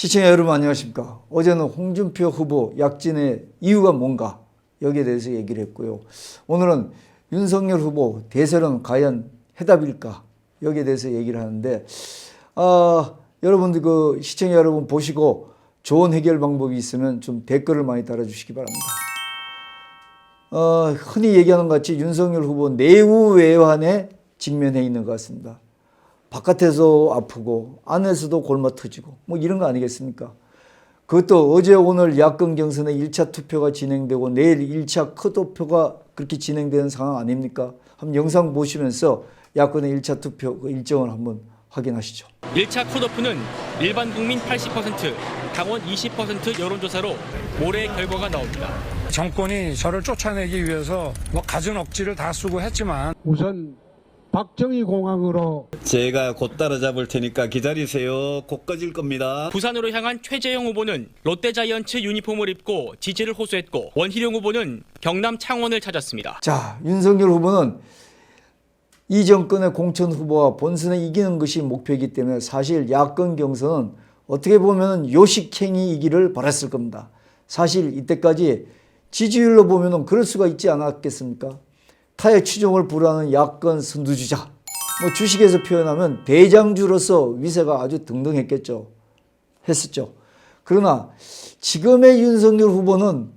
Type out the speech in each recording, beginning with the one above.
시청자 여러분 안녕하십니까. 어제는 홍준표 후보 약진의 이유가 뭔가 여기에 대해서 얘기를 했고요. 오늘은 윤석열 후보 대선은 과연 해답일까 여기에 대해서 얘기를 하는데 여러분들 시청자 여러분 보시고 좋은 해결 방법이 있으면 좀 댓글을 많이 달아주시기 바랍니다. 흔히 얘기하는 것 같이 윤석열 후보 내후외환에 직면해 있는 것 같습니다. 바깥에서 아프고 안에서도 골마 터지고 뭐 이런 거 아니겠습니까? 그것도 어제 오늘 야권 경선의 1차 투표가 진행되고 내일 1차 컷오프가 그렇게 진행되는 상황 아닙니까? 한번 영상 보시면서 야권의 1차 투표 그 일정을 한번 확인하시죠. 1차 컷오프는 일반 국민 80%, 당원 20% 여론조사로 모레 결과가 나옵니다. 정권이 저를 쫓아내기 위해서 갖은 억지를 다 쓰고 했지만 우선 박정희 공항으로 제가 곧 따라잡을 테니까 기다리세요. 곧 꺼질 겁니다. 부산으로 향한 최재형 후보는 롯데자이언츠 유니폼을 입고 지지를 호소했고 원희룡 후보는 경남 창원을 찾았습니다. 자, 윤석열 후보는 이 정권의 공천 후보와 본선에 이기는 것이 목표이기 때문에 사실 야권 경선은 어떻게 보면 요식행위이기를 바랐을 겁니다. 사실 이때까지 지지율로 보면 그럴 수가 있지 않았겠습니까? 타의 추종을 불허하는 야권 선두주자, 주식에서 표현하면 대장주로서 위세가 아주 했었죠. 그러나 지금의 윤석열 후보는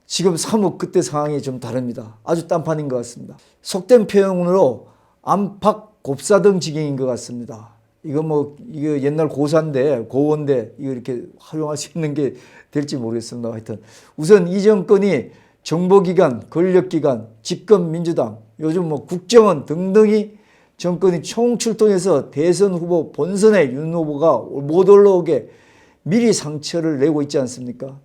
지금 사뭇 그때 상황이 좀 다릅니다. 아주 딴판인 것 같습니다. 속된 표현으로 안팎 곱사등 지경인 것 같습니다. 이거 옛날 고원대 이거 이렇게 활용할 수 있는 게 될지 모르겠습니다. 하여튼 우선 이 정권이 정보기관, 권력기관, 집권 민주당, 요즘 국정원 등등이 정권이 총출동해서 대선 후보 본선에 윤 후보가 못 올라오게 미리 상처를 내고 있지 않습니까?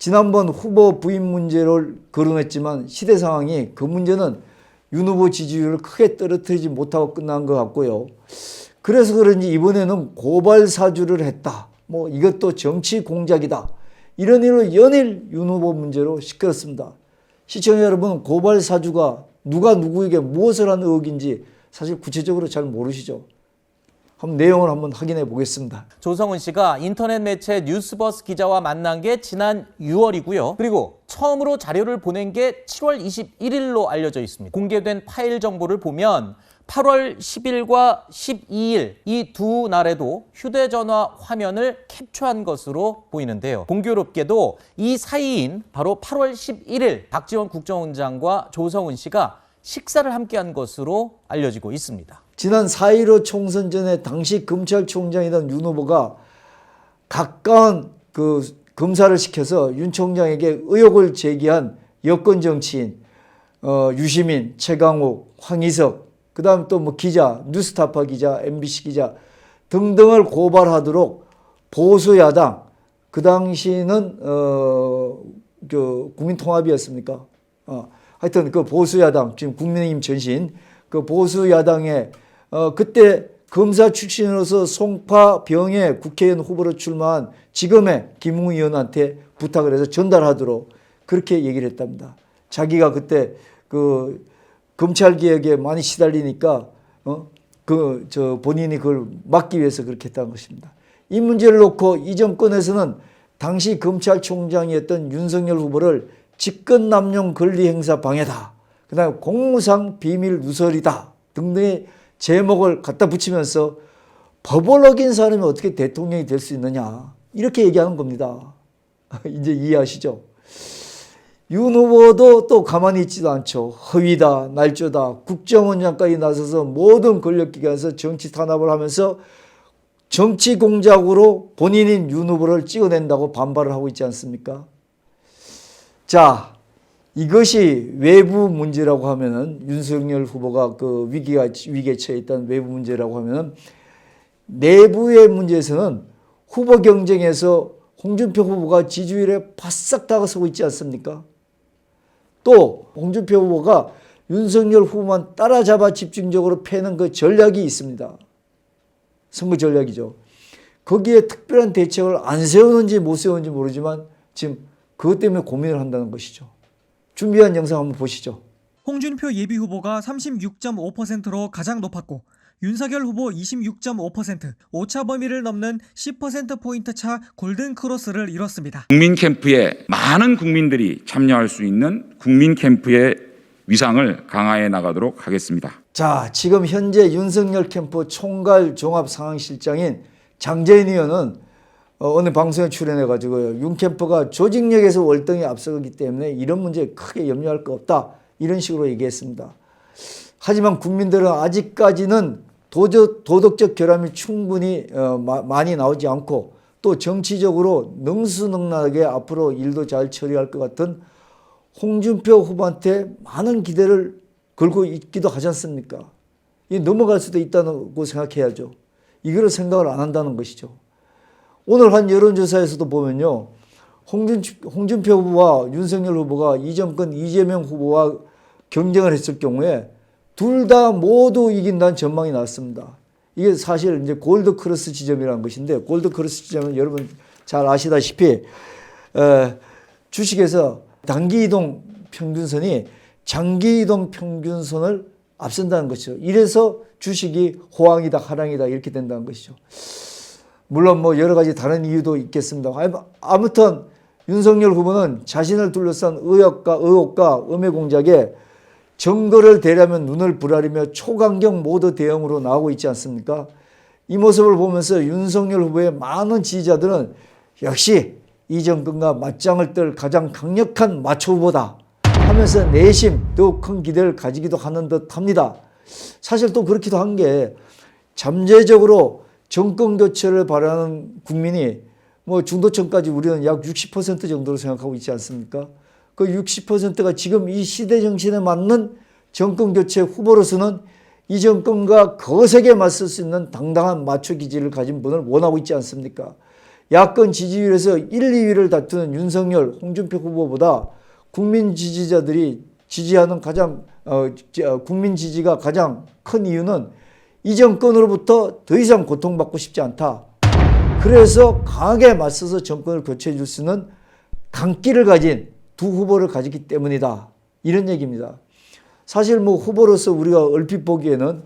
지난번 후보 부인 문제를 거론했지만 시대 상황이 그 문제는 윤 후보 지지율을 크게 떨어뜨리지 못하고 끝난 것 같고요. 그래서 그런지 이번에는 고발 사주를 했다. 이것도 정치 공작이다. 이런 일로 연일 윤 후보 문제로 시끄럽습니다. 시청자 여러분, 고발 사주가 누가 누구에게 무엇을 한 의혹인지 사실 구체적으로 잘 모르시죠? 내용을 한번 확인해 보겠습니다. 조성은 씨가 인터넷 매체 뉴스버스 기자와 만난 게 지난 6월이고요. 그리고 처음으로 자료를 보낸 게 7월 21일로 알려져 있습니다. 공개된 파일 정보를 보면 8월 10일과 12일 이 두 날에도 휴대전화 화면을 캡처한 것으로 보이는데요. 공교롭게도 이 사이인 바로 8월 11일 박지원 국정원장과 조성은 씨가 식사를 함께한 것으로 알려지고 있습니다. 지난 4.15 총선 전에 당시 검찰총장이던 윤 후보가 가까운 검사를 시켜서 윤 총장에게 의혹을 제기한 여권 정치인 유시민, 최강욱, 황희석, 그 다음 또 기자, 뉴스타파 기자, MBC 기자 등등을 고발하도록 보수야당, 그 당시는 국민통합이었습니까? 하여튼 그 보수야당, 지금 국민의힘 전신, 그 보수야당의 그때 검사 출신으로서 송파 병에 국회의원 후보로 출마한 지금의 김웅 의원한테 부탁을 해서 전달하도록 그렇게 얘기를 했답니다. 자기가 그때 검찰개혁에 많이 시달리니까 본인이 그걸 막기 위해서 그렇게 했다는 것입니다. 이 문제를 놓고 이 정권에서는 당시 검찰총장이었던 윤석열 후보를 직권남용 권리행사 방해다, 그 다음에 공무상 비밀 누설이다 등등의 제목을 갖다 붙이면서 법을 어긴 사람이 어떻게 대통령이 될 수 있느냐 이렇게 얘기하는 겁니다. 이제 이해하시죠? 윤 후보도 또 가만히 있지도 않죠. 허위다, 날조다, 국정원장까지 나서서 모든 권력기관에서 정치 탄압을 하면서 정치 공작으로 본인인 윤 후보를 찍어낸다고 반발을 하고 있지 않습니까? 자, 이것이 외부 문제라고 하면은 윤석열 후보가 위기에 처해 있던 외부 문제라고 하면은 내부의 문제에서는 후보 경쟁에서 홍준표 후보가 지지율에 바싹 다가서고 있지 않습니까? 또 홍준표 후보가 윤석열 후보만 따라잡아 집중적으로 패는 그 전략이 있습니다. 선거 전략이죠. 거기에 특별한 대책을 안 세우는지 못 세우는지 모르지만 지금 그것 때문에 고민을 한다는 것이죠. 준비한 영상 한번 보시죠. 홍준표 예비후보가 36.5%로 가장 높았고 윤석열 후보 26.5%, 오차 범위를 넘는 10%포인트 차 골든크로스를 이뤘습니다. 국민 캠프에 많은 국민들이 참여할 수 있는 국민 캠프의 위상을 강화해 나가도록 하겠습니다. 자, 지금 현재 윤석열 캠프 총괄 종합상황실장인 장재인 의원은 어느 방송에 출연해가지고요, 윤 캠프가 조직력에서 월등히 앞서기 때문에 이런 문제에 크게 염려할 거 없다, 이런 식으로 얘기했습니다. 하지만 국민들은 아직까지는 도덕적 결함이 충분히 많이 나오지 않고 또 정치적으로 능수능란하게 앞으로 일도 잘 처리할 것 같은 홍준표 후보한테 많은 기대를 걸고 있기도 하지 않습니까? 이 넘어갈 수도 있다고 생각해야죠. 이거를 생각을 안 한다는 것이죠. 오늘 한 여론조사에서도 보면요, 홍준표 후보와 윤석열 후보가 이정권 이재명 후보와 경쟁을 했을 경우에 둘 다 모두 이긴다는 전망이 나왔습니다. 이게 사실 이제 골드크로스 지점이라는 것인데, 골드크로스 지점은 여러분 잘 아시다시피 주식에서 단기이동 평균선이 장기이동 평균선을 앞선다는 것이죠. 이래서 주식이 호황이다 하락이다 이렇게 된다는 것이죠. 물론 뭐 여러 가지 다른 이유도 있겠습니다. 아무튼 윤석열 후보는 자신을 둘러싼 의혹과 음해 공작에 증거를 대려면 눈을 부라리며 초강경 모드 대응으로 나오고 있지 않습니까? 이 모습을 보면서 윤석열 후보의 많은 지지자들은 역시 이 정권과 맞짱을 뜰 가장 강력한 마초 후보다 하면서 내심 더욱 큰 기대를 가지기도 하는 듯 합니다. 사실 또 그렇기도 한 게, 잠재적으로 정권 교체를 바라는 국민이 뭐 중도층까지 우리는 약 60% 정도로 생각하고 있지 않습니까? 그 60%가 지금 이 시대 정신에 맞는 정권 교체 후보로서는 이 정권과 거세게 맞설 수 있는 당당한 마초 기질을 가진 분을 원하고 있지 않습니까? 야권 지지율에서 1, 2위를 다투는 윤석열, 홍준표 후보보다 국민 지지자들이 지지하는 국민 지지가 가장 큰 이유는 이 정권으로부터 더 이상 고통받고 싶지 않다. 그래서 강하게 맞서서 정권을 교체해 줄 수 있는 강기를 가진 두 후보를 가졌기 때문이다. 이런 얘기입니다. 사실 뭐 후보로서 우리가 얼핏 보기에는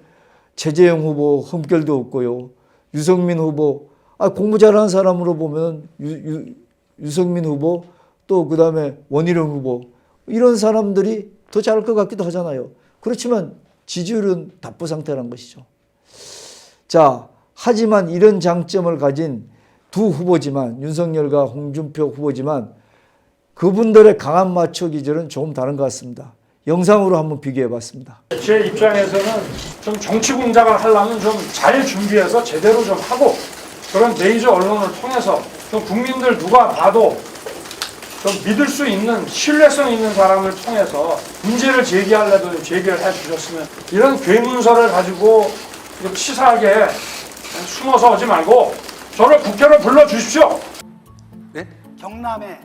최재형 후보 흠결도 없고요, 유승민 후보, 공부 잘하는 사람으로 보면 유승민 후보, 또 그 다음에 원희룡 후보, 이런 사람들이 더 잘할 것 같기도 하잖아요. 그렇지만 지지율은 답보 상태라는 것이죠. 자, 하지만 이런 장점을 가진 두 후보지만, 윤석열과 홍준표 후보지만 그분들의 강한 마초 기질은 조금 다른 것 같습니다. 영상으로 한번 비교해 봤습니다. 제 입장에서는 좀 정치 공작을 하려면 좀 잘 준비해서 제대로 좀 하고, 그런 메이저 언론을 통해서 좀 국민들 누가 봐도 좀 믿을 수 있는, 신뢰성 있는 사람을 통해서 문제를 제기하려도 제기를 해 주셨으면, 이런 괴문서를 가지고 치사하게 숨어서 오지 말고 저를 국회로 불러주십시오. 네? 경남에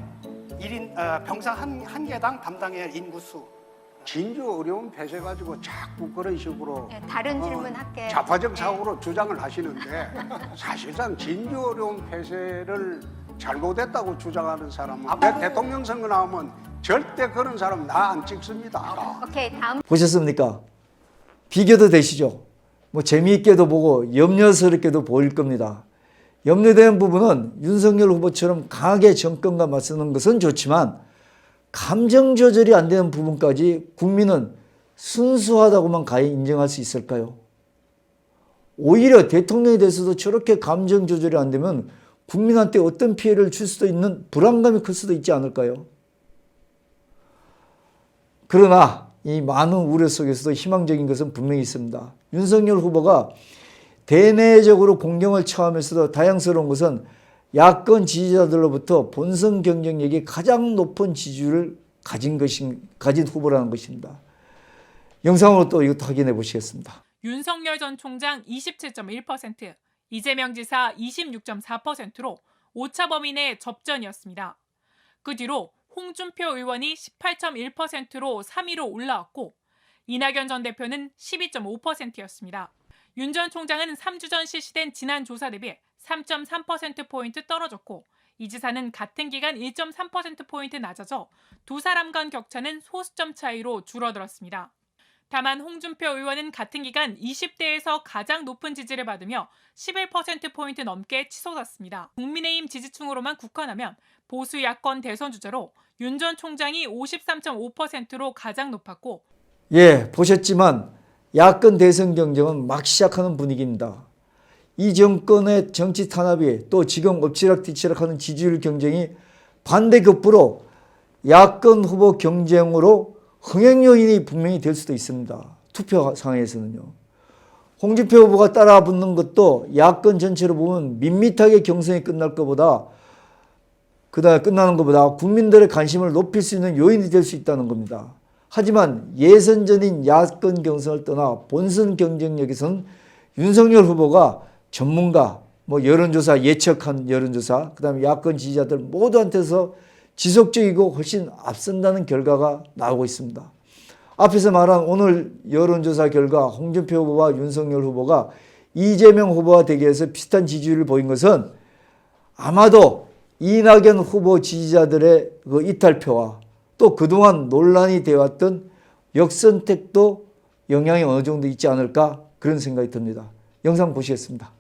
1인 병상 한 개당 담당해야 할 인구수. 진주 어려운 폐쇄 가지고 자꾸 그런 식으로 다른 질문 할게요. 좌파적 사고로 주장을 하시는데, 사실상 진주 어려운 폐쇄를 잘못했다고 주장하는 사람은 대통령 선거 나오면 절대 그런 사람 나 안 찍습니다. 오케이, 다음. 보셨습니까? 비교도 되시죠? 뭐 재미있게도 보고 염려스럽게도 보일 겁니다. 염려되는 부분은 윤석열 후보처럼 강하게 정권과 맞서는 것은 좋지만 감정 조절이 안 되는 부분까지 국민은 순수하다고만 과연 인정할 수 있을까요? 오히려 대통령에 대해서도 저렇게 감정 조절이 안 되면 국민한테 어떤 피해를 줄 수도 있는 불안감이 클 수도 있지 않을까요? 그러나 이 많은 우려 속에서도 희망적인 것은 분명히 있습니다. 윤석열 후보가 대내적으로 공경을 처하면서도 다행스러운 것은 야권 지지자들로부터 본선 경쟁력이 가장 높은 지지율을 가진 후보라는 것입니다. 영상으로 또 이것도 확인해 보시겠습니다. 윤석열 전 총장 27.1%, 이재명 지사 26.4%로 오차 범위 내 접전이었습니다. 그 뒤로 홍준표 의원이 18.1%로 3위로 올라왔고, 이낙연 전 대표는 12.5%였습니다. 윤 전 총장은 3주 전 실시된 지난 조사 대비 3.3%포인트 떨어졌고, 이 지사는 같은 기간 1.3%포인트 낮아져 두 사람 간 격차는 소수점 차이로 줄어들었습니다. 다만 홍준표 의원은 같은 기간 20대에서 가장 높은 지지를 받으며 11%포인트 넘게 치솟았습니다. 국민의힘 지지층으로만 국한하면 보수 야권 대선 주자로 윤 전 총장이 53.5%로 가장 높았고 예, 보셨지만 야권 대선 경쟁은 막 시작하는 분위기입니다. 이 정권의 정치 탄압이 또 지금 엎치락뒤치락하는 지지율 경쟁이 반대급부로 야권 후보 경쟁으로 흥행 요인이 분명히 될 수도 있습니다. 투표 상황에서는요. 홍준표 후보가 따라붙는 것도 야권 전체로 보면 밋밋하게 경선이 끝나는 것보다 국민들의 관심을 높일 수 있는 요인이 될 수 있다는 겁니다. 하지만 예선전인 야권 경선을 떠나 본선 경쟁력에서는 윤석열 후보가 전문가, 여론조사, 예측한 여론조사, 그 다음에 야권 지지자들 모두한테서 지속적이고 훨씬 앞선다는 결과가 나오고 있습니다. 앞에서 말한 오늘 여론조사 결과 홍준표 후보와 윤석열 후보가 이재명 후보와 대결해서 비슷한 지지율을 보인 것은 아마도 이낙연 후보 지지자들의 그 이탈표와 또 그동안 논란이 되어왔던 역선택도 영향이 어느 정도 있지 않을까 그런 생각이 듭니다. 영상 보시겠습니다.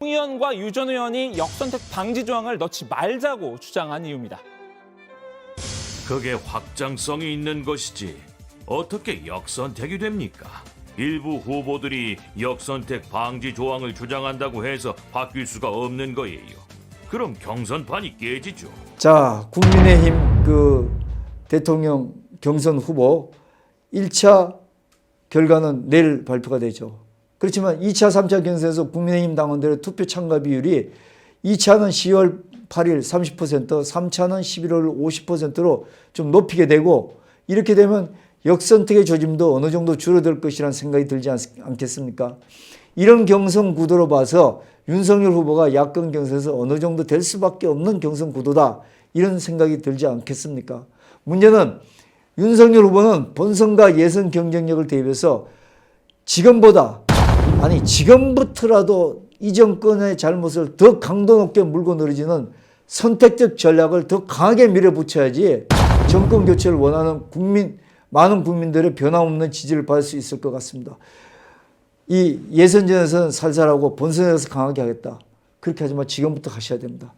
홍 의원과 유 전 의원이 역선택 방지 조항을 넣지 말자고 주장한 이유입니다. 그게 확장성이 있는 것이지 어떻게 역선택이 됩니까? 일부 후보들이 역선택 방지 조항을 주장한다고 해서 바뀔 수가 없는 거예요. 그럼 경선판이 깨지죠. 자, 국민의힘 대통령 경선 후보 1차 결과는 내일 발표가 되죠. 그렇지만 2차, 3차 경선에서 국민의힘 당원들의 투표 참가 비율이 2차는 10월 8일 30%, 3차는 11월 50%로 좀 높이게 되고 이렇게 되면 역선택의 조짐도 어느 정도 줄어들 것이라는 생각이 들지 않겠습니까? 이런 경선 구도로 봐서 윤석열 후보가 야권 경선에서 어느 정도 될 수밖에 없는 경선 구도다 이런 생각이 들지 않겠습니까? 문제는 윤석열 후보는 본선과 예선 경쟁력을 대비해서 지금부터라도 이 정권의 잘못을 더 강도 높게 물고 늘어지는 선택적 전략을 더 강하게 밀어붙여야지 정권 교체를 원하는 많은 국민들의 변함없는 지지를 받을 수 있을 것 같습니다. 이 예선전에서는 살살하고 본선에서 강하게 하겠다. 그렇게 하지만 지금부터 하셔야 됩니다.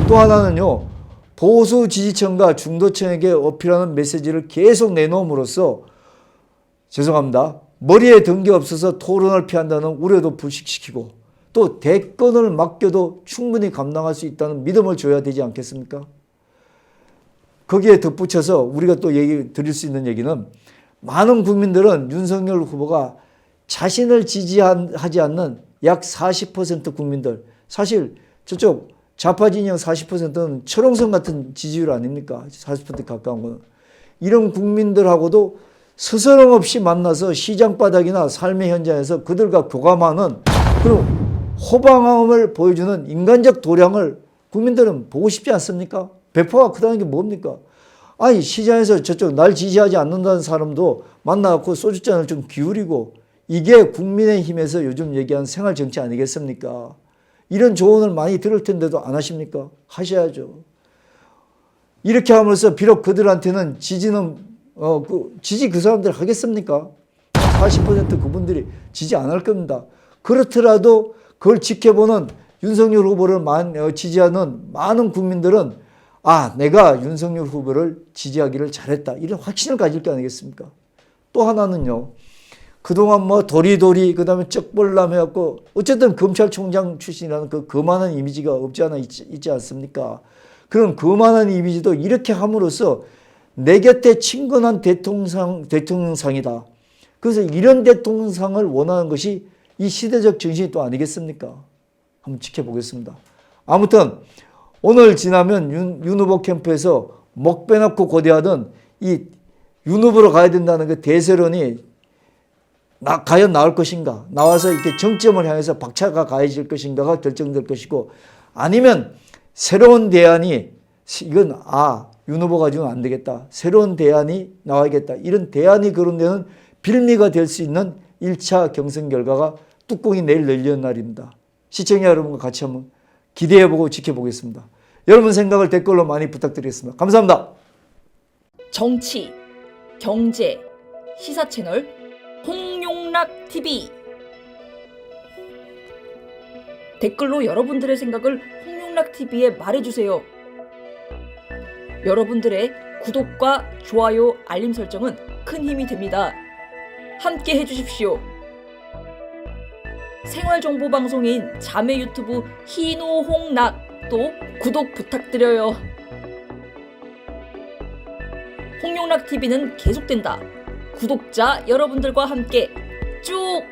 또 하나는요. 보수 지지층과 중도층에게 어필하는 메시지를 계속 내놓음으로써 머리에 든 게 없어서 토론을 피한다는 우려도 불식시키고 또 대권을 맡겨도 충분히 감당할 수 있다는 믿음을 줘야 되지 않겠습니까? 거기에 덧붙여서 우리가 또 드릴 수 있는 얘기는 많은 국민들은 윤석열 후보가 자신을 지지하지 않는 약 40% 국민들, 사실 저쪽 좌파 진영 40%는 철옹성 같은 지지율 아닙니까? 40% 가까운 거는. 이런 국민들하고도 스스럼 없이 만나서 시장 바닥이나 삶의 현장에서 그들과 교감하는 그런 호방함을 보여주는 인간적 도량을 국민들은 보고 싶지 않습니까? 배포가 크다는 게 뭡니까? 아니 시장에서 저쪽 날 지지하지 않는다는 사람도 만나갖고 소주잔을 좀 기울이고 이게 국민의힘에서 요즘 얘기하는 생활정치 아니겠습니까? 이런 조언을 많이 들을 텐데도 안 하십니까? 하셔야죠. 이렇게 함으로써 비록 그들한테는 지지 그 사람들 하겠습니까? 40% 그분들이 지지 안 할 겁니다. 그렇더라도 그걸 지켜보는 윤석열 후보를 지지하는 많은 국민들은 내가 윤석열 후보를 지지하기를 잘했다. 이런 확신을 가질 게 아니겠습니까? 또 하나는요. 그동안 도리도리 그다음에 쩍벌남 해갖고 어쨌든 검찰총장 출신이라는 그 거만한 이미지가 없지 않아 있지 않습니까? 그런 거만한 이미지도 이렇게 함으로써 내 곁에 친근한 대통령상이다. 그래서 이런 대통령상을 원하는 것이 이 시대적 정신이 또 아니겠습니까? 한번 지켜보겠습니다. 아무튼 오늘 지나면 윤 후보 캠프에서 목 빼놓고 고대하던 이 윤 후보로 가야 된다는 그 대세론이 과연 나올 것인가? 나와서 이렇게 정점을 향해서 박차가 가해질 것인가가 결정될 것이고 아니면 새로운 대안이 이건 윤 후보 가지고는 안 되겠다. 새로운 대안이 나와야겠다. 이런 대안이 거론되는 빌미가 될 수 있는 1차 경선 결과가 뚜껑이 내일 열리는 날입니다. 시청자 여러분과 같이 한번 기대해보고 지켜보겠습니다. 여러분 생각을 댓글로 많이 부탁드리겠습니다. 감사합니다. 정치, 경제, 시사 채널 홍용락TV. 댓글로 여러분들의 생각을 홍용락TV에 말해주세요. 여러분들의 구독과 좋아요, 알림 설정은 큰 힘이 됩니다. 함께 해주십시오. 생활정보방송인 자매 유튜브 희노홍락도 구독 부탁드려요. 홍용락TV는 계속된다. 구독자 여러분들과 함께 쭉